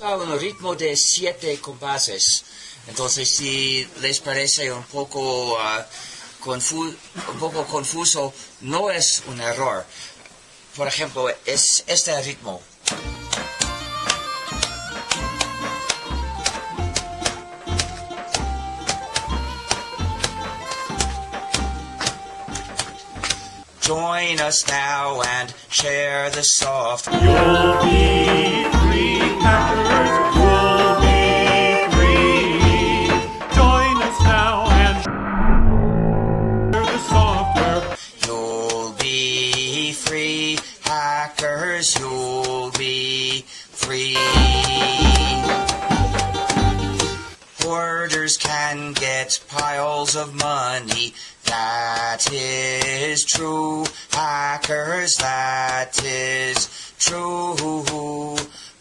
Un ritmo de 7 compases. Entonces, si les parece un poco confuso, no es un error. Por ejemplo, es este ritmo. Join us now and share the soft. You'll be free, hackers. You'll be free. Join us now and share the software. You'll be free, hackers. You'll be free. Hoarders can get piles of money. That is true, hackers, that is true.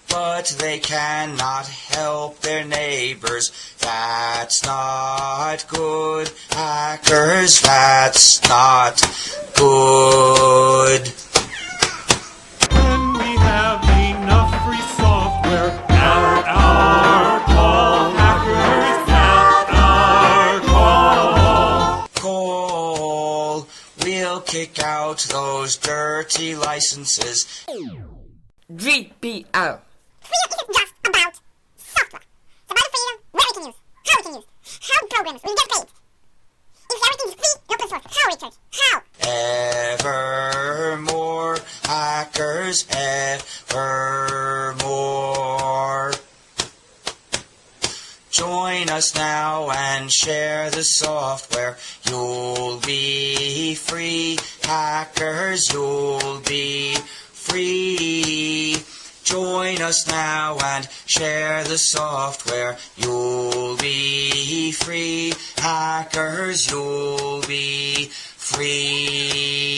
But they cannot help their neighbors. That's not good, hackers, that's not good. When we have enough free software at our call, hackers at our call. We'll kick out those dirty licenses. GPL. Freedom isn't just about software. It's about the freedom, where we can use, how we can use, how programmers will get paid. If everything is free, open source, how we charge, how? Evermore, hackers, evermore. Join us now and share the software. You'll be free, hackers, you'll be free. Join us now and share the software. You'll be free, hackers, you'll be free.